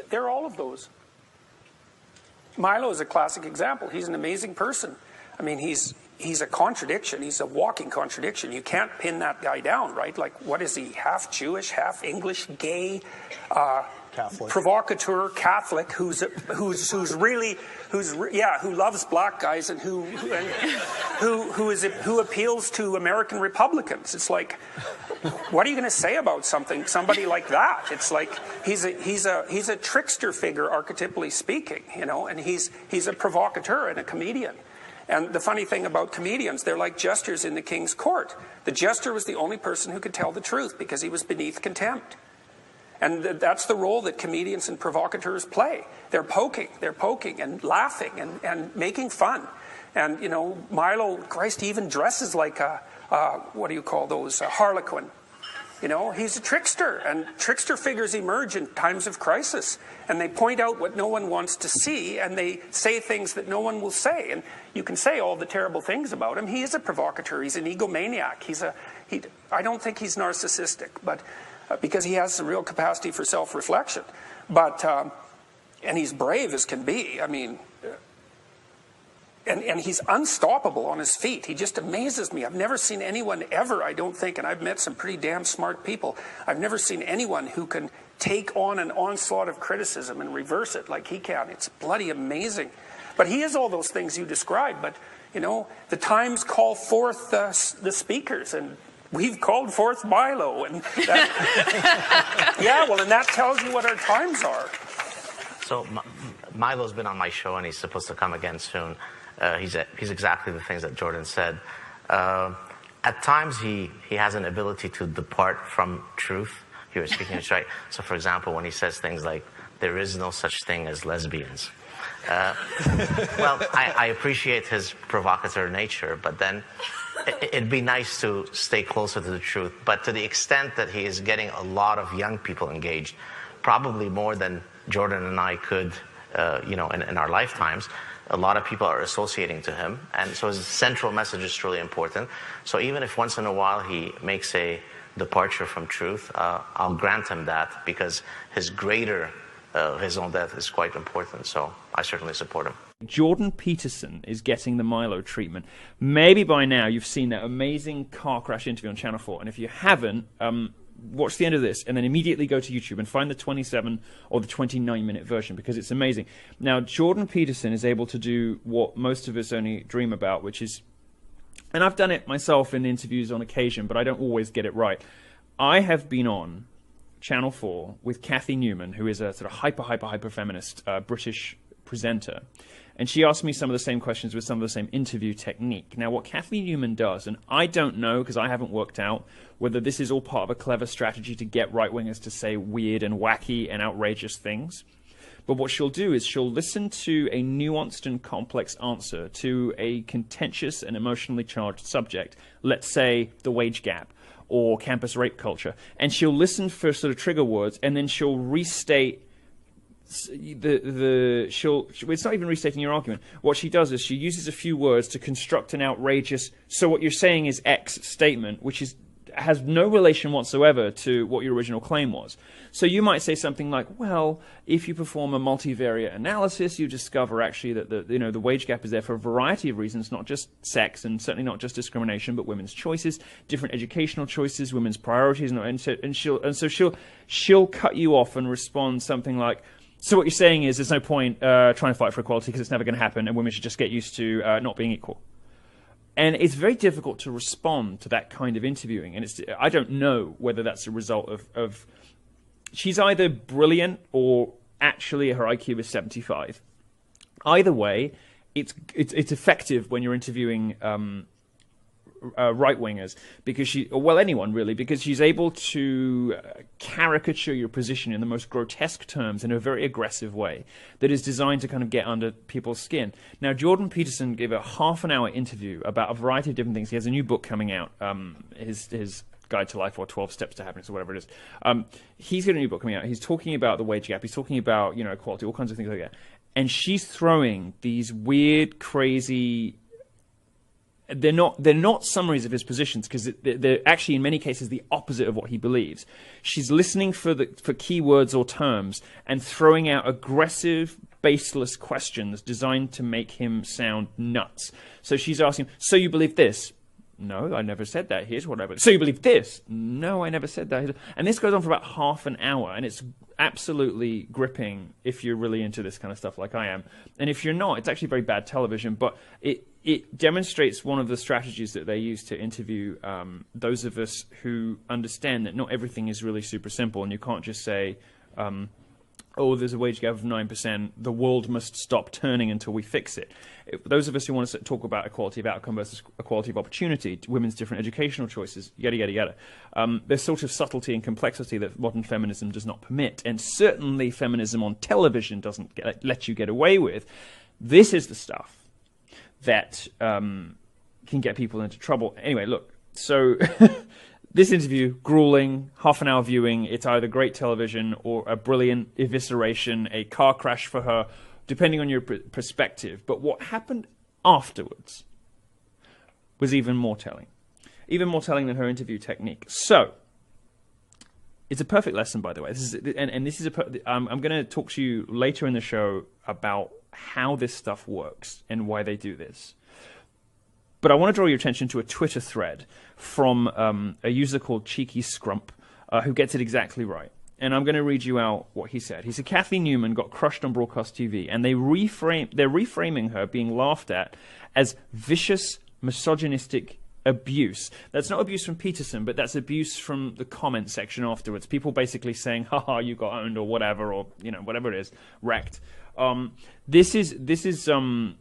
They're all of those. Milo is a classic example. He's an amazing person. I mean, he's a contradiction. He's a walking contradiction. You can't pin that guy down, right? Like, what is he? Half Jewish, half English, gay, Catholic, provocateur, Catholic, who loves black guys and who appeals to American Republicans. It's like, what are you going to say about somebody like that? It's like he's a trickster figure, archetypally speaking, you know, and he's a provocateur and a comedian. And the funny thing about comedians, they're like jesters in the king's court. The jester was the only person who could tell the truth because he was beneath contempt. And that's the role that comedians and provocateurs play. They're poking and laughing and making fun. And, you know, Milo, Christ, he even dresses like a what do you call those, a harlequin. You know, he's a trickster, and trickster figures emerge in times of crisis, and they point out what no one wants to see, and they say things that no one will say. And you can say all the terrible things about him. He is a provocateur. He's an egomaniac. I don't think he's narcissistic, but because he has some real capacity for self-reflection. But and he's brave as can be. I mean, and he's unstoppable on his feet. He just amazes me. I've never seen anyone ever, I don't think, and I've met some pretty damn smart people, I've never seen anyone who can take on an onslaught of criticism and reverse it like he can. It's bloody amazing. But he is all those things you described. But, you know, the times call forth the speakers, and we've called forth Milo. And that, yeah, well, and that tells you what our times are. So Milo's been on my show, and he's supposed to come again soon. He's exactly the things that Jordan said. At times, he has an ability to depart from truth. You were speaking it right. So, for example, when he says things like, there is no such thing as lesbians. Well, I appreciate his provocateur nature, but then it'd be nice to stay closer to the truth. But to the extent that he is getting a lot of young people engaged, probably more than Jordan and I could, in our lifetimes, a lot of people are associating to him. And so his central message is truly important. So even if once in a while he makes a departure from truth, I'll grant him that, because his own death is quite important. So I certainly support him. Jordan Peterson is getting the Milo treatment. Maybe by now you've seen that amazing car crash interview on Channel 4. And if you haven't, watch the end of this and then immediately go to YouTube and find the 27 or the 29-minute version, because it's amazing. Now, Jordan Peterson is able to do what most of us only dream about, which is, and I've done it myself in interviews on occasion, but I don't always get it right. I have been on Channel 4 with Cathy Newman, who is a sort of hyper feminist British presenter. And she asked me some of the same questions with some of the same interview technique. Now, what Cathy Newman does, and I don't know because I haven't worked out whether this is all part of a clever strategy to get right-wingers to say weird and wacky and outrageous things. But what she'll do is she'll listen to a nuanced and complex answer to a contentious and emotionally charged subject, let's say the wage gap or campus rape culture, and she'll listen for sort of trigger words, and then she'll restate it's not even restating your argument. What she does is she uses a few words to construct an outrageous, so what you're saying is X statement, which has no relation whatsoever to what your original claim was. So you might say something like, well, if you perform a multivariate analysis, you discover actually that the wage gap is there for a variety of reasons, not just sex and certainly not just discrimination, but women's choices, different educational choices, women's priorities, and she'll cut you off and respond something like, so what you're saying is there's no point trying to fight for equality because it's never going to happen, and women should just get used to not being equal. And it's very difficult to respond to that kind of interviewing. And I don't know whether that's a result of she's either brilliant or actually her IQ is 75. Either way, it's effective when you're interviewing right-wingers, because anyone really, because she's able to caricature your position in the most grotesque terms in a very aggressive way that is designed to kind of get under people's skin. Now, Jordan Peterson gave a half-an-hour interview about a variety of different things. He has a new book coming out, his Guide to Life, or 12 Steps to Happiness, or whatever it is. He's got a new book coming out. He's talking about the wage gap. He's talking about equality, all kinds of things like that. And she's throwing these weird, crazy they're not summaries of his positions, because they're actually in many cases the opposite of what he believes. She's listening for keywords or terms and throwing out aggressive, baseless questions designed to make him sound nuts. So she's asking, so you believe this? No, I never said that. Here's what I believe. So you believe this? No, I never said that. And this goes on for about half an hour, and it's absolutely gripping if you're really into this kind of stuff like I am. And if you're not, it's actually very bad television, but it demonstrates one of the strategies that they use to interview those of us who understand that not everything is really super simple, and you can't just say, oh, there's a wage gap of 9%, the world must stop turning until we fix it. Those of us who want to talk about equality of outcome versus equality of opportunity, women's different educational choices, yada, yada, yada, there's sort of subtlety and complexity that modern feminism does not permit, and certainly feminism on television doesn't let you get away with. This is the stuff that can get people into trouble. Anyway, look, so... This interview, grueling, half-an-hour viewing. It's either great television or a brilliant evisceration, a car crash for her, depending on your perspective. But what happened afterwards was even more telling than her interview technique. So, it's a perfect lesson, by the way. I'm going to talk to you later in the show about how this stuff works and why they do this. But I want to draw your attention to a Twitter thread from a user called Cheeky Scrump, who gets it exactly right. And I'm going to read you out what he said. He said, Kathleen Newman got crushed on broadcast TV, and they're reframing her being laughed at as vicious, misogynistic abuse. That's not abuse from Peterson, but that's abuse from the comment section afterwards. People basically saying, haha, you got owned, or whatever, or, whatever it is, wrecked. This is we're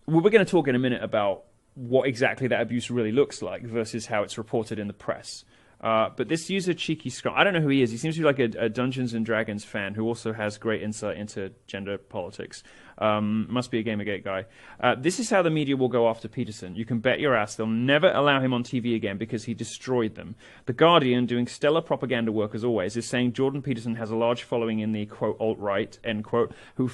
going to talk in a minute about what exactly that abuse really looks like versus how it's reported in the press. But this user, Cheeky Scott, I don't know who he is. He seems to be like a Dungeons & Dragons fan who also has great insight into gender politics. Must be a Gamergate guy. This is how the media will go after Peterson. You can bet your ass they'll never allow him on TV again because he destroyed them. The Guardian, doing stellar propaganda work as always, is saying Jordan Peterson has a large following in the, quote, alt-right, end quote, who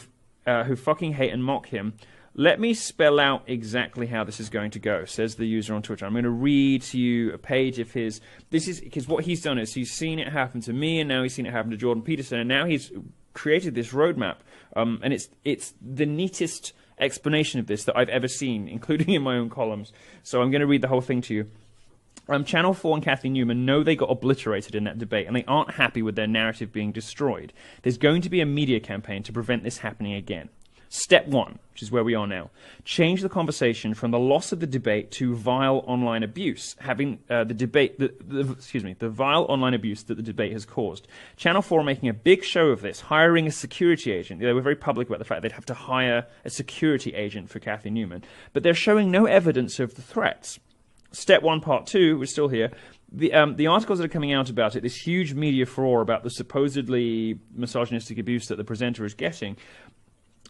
fucking hate and mock him. Let me spell out exactly how this is going to go, says the user on Twitter. I'm going to read to you a page of his. This is because what he's done is he's seen it happen to me, and now he's seen it happen to Jordan Peterson, and now he's created this roadmap. And it's the neatest explanation of this that I've ever seen, including in my own columns. So I'm going to read the whole thing to you. Channel 4 and Kathleen Newman know they got obliterated in that debate, and they aren't happy with their narrative being destroyed. There's going to be a media campaign to prevent this happening again. Step 1, which is where we are now, change the conversation from the loss of the debate to vile online abuse, having the vile online abuse that the debate has caused. Channel 4 are making a big show of this, hiring a security agent. They were very public about the fact they'd have to hire a security agent for Kathy Newman, but they're showing no evidence of the threats. Step 1, part 2, we're still here. The articles that are coming out about it, this huge media furore about the supposedly misogynistic abuse that the presenter is getting,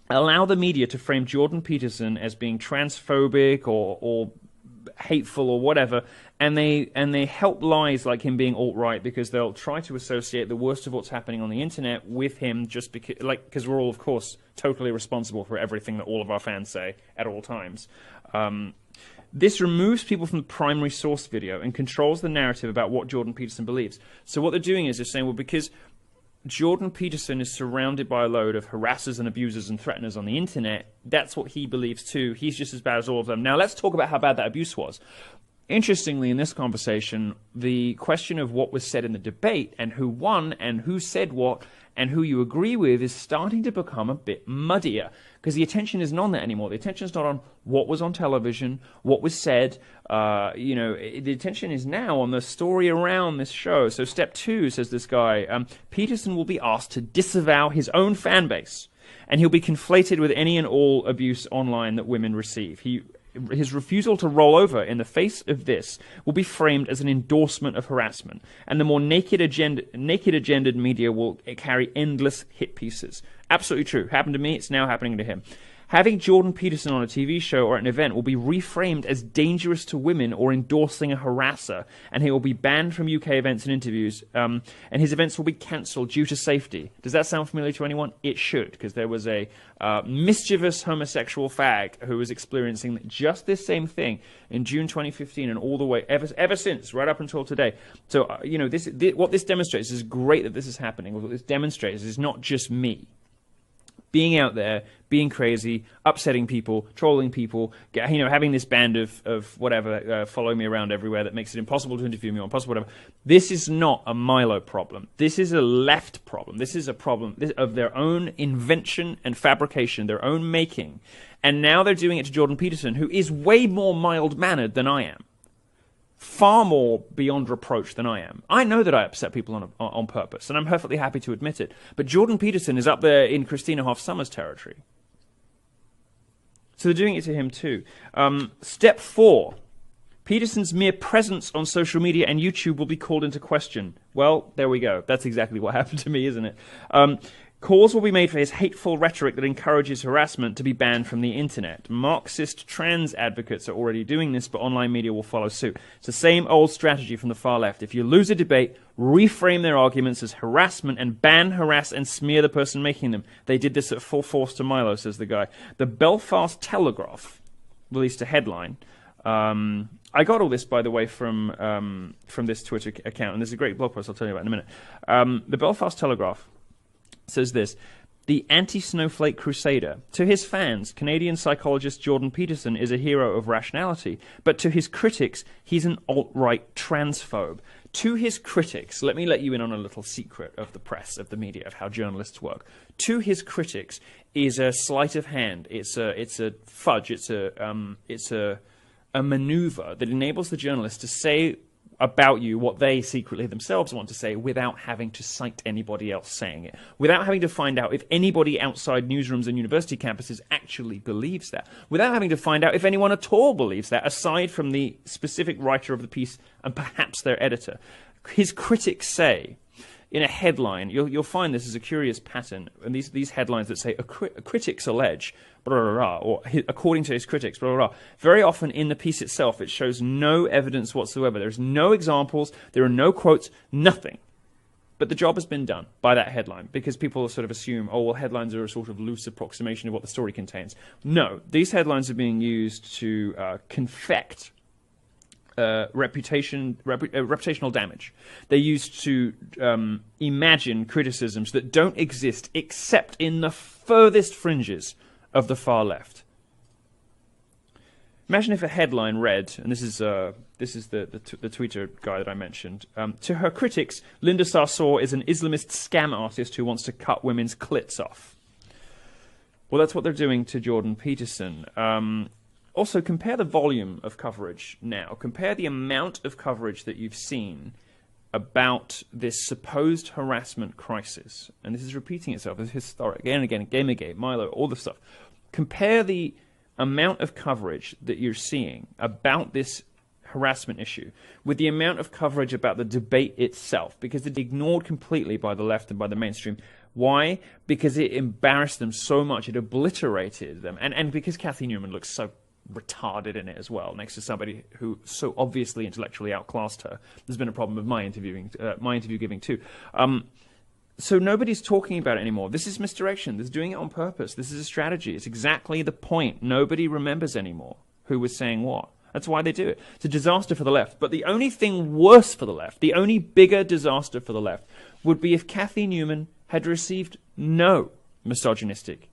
allow the media to frame Jordan Peterson as being transphobic or hateful or whatever, and they help lies like him being alt-right because they'll try to associate the worst of what's happening on the internet with him just because we're all, of course, totally responsible for everything that all of our fans say at all times. This removes people from the primary source video and controls the narrative about what Jordan Peterson believes. So what they're doing is they're saying, well, because Jordan Peterson is surrounded by a load of harassers and abusers and threateners on the internet, that's what he believes too. He's just as bad as all of them. Now let's talk about how bad that abuse was. Interestingly, in this conversation, the question of what was said in the debate and who won and who said what and who you agree with is starting to become a bit muddier because the attention isn't on that anymore. The attention is not on what was on television, what was said. The attention is now on the story around this show. So step 2, says this guy, Peterson will be asked to disavow his own fan base, and he'll be conflated with any and all abuse online that women receive. His refusal to roll over in the face of this will be framed as an endorsement of harassment, and the more naked agendered media will carry endless hit pieces. Absolutely true. Happened to me, it's now happening to him. Having Jordan Peterson on a TV show or at an event will be reframed as dangerous to women or endorsing a harasser, and he will be banned from UK events and interviews, and his events will be cancelled due to safety. Does that sound familiar to anyone? It should, because there was a mischievous homosexual fag who was experiencing just this same thing in June 2015 and all the way ever since, right up until today. So, what this demonstrates is great that this is happening. What this demonstrates is not just me being out there, being crazy, upsetting people, trolling people, having this band of whatever following me around everywhere that makes it impossible to interview me or impossible whatever. This is not a Milo problem. This is a left problem. This is a problem of their own invention and fabrication, their own making. And now they're doing it to Jordan Peterson, who is way more mild-mannered than I am. Far more beyond reproach than I am. I know that I upset people on purpose, and I'm perfectly happy to admit it. But Jordan Peterson is up there in Christina Hoff Sommers territory. So they're doing it to him too. Step 4. Peterson's mere presence on social media and YouTube will be called into question. Well, there we go. That's exactly what happened to me, isn't it? Calls will be made for his hateful rhetoric that encourages harassment to be banned from the internet. Marxist trans advocates are already doing this, but online media will follow suit. It's the same old strategy from the far left. If you lose a debate, reframe their arguments as harassment and ban, harass, and smear the person making them. They did this at full force to Milo, says the guy. The Belfast Telegraph released a headline. I got all this, by the way, from this Twitter account, and there's a great blog post I'll tell you about in a minute. The Belfast Telegraph says this: the anti-snowflake crusader. To his fans, Canadian psychologist Jordan Peterson is a hero of rationality, but to his critics, he's an alt-right transphobe. To his critics, let me let you in on a little secret of the press, of the media, of how journalists work. To his critics is a sleight of hand. It's a fudge. It's a maneuver that enables the journalist to say about you what they secretly themselves want to say without having to cite anybody else saying it, without having to find out if anybody outside newsrooms and university campuses actually believes that, without having to find out if anyone at all believes that, aside from the specific writer of the piece and perhaps their editor. His critics say, in a headline, you'll find this is a curious pattern, and these headlines that say, critics allege, blah, blah, blah, or according to his critics, blah, blah, blah. Very often in the piece itself, it shows no evidence whatsoever. There's no examples, there are no quotes, nothing. But the job has been done by that headline, because people sort of assume, oh, well, headlines are a sort of loose approximation of what the story contains. No, these headlines are being used to confect reputational damage. They're used to imagine criticisms that don't exist except in the furthest fringes of the far left. Imagine if a headline read, and this is the Twitter guy that I mentioned, to her critics, Linda Sarsour is an Islamist scam artist who wants to cut women's clits off. Well, that's what they're doing to Jordan Peterson. Also, compare the volume of coverage now. Compare the amount of coverage that you've seen about this supposed harassment crisis. And this is repeating itself. It's historic. Again and again. Gamergate, Milo, all the stuff. Compare the amount of coverage that you're seeing about this harassment issue with the amount of coverage about the debate itself, because it's ignored completely by the left and by the mainstream. Why? Because it embarrassed them so much. It obliterated them. And because Cathy Newman looks so retarded in it as well, next to somebody who so obviously intellectually outclassed her. There's been a problem with my interview giving too. So nobody's talking about it anymore. This is misdirection. This is doing it on purpose. This is a strategy. It's exactly the point. Nobody remembers anymore who was saying what. That's why they do it. It's a disaster for the left. But the only thing worse for the left, the only bigger disaster for the left, would be if Cathy Newman had received no misogynistic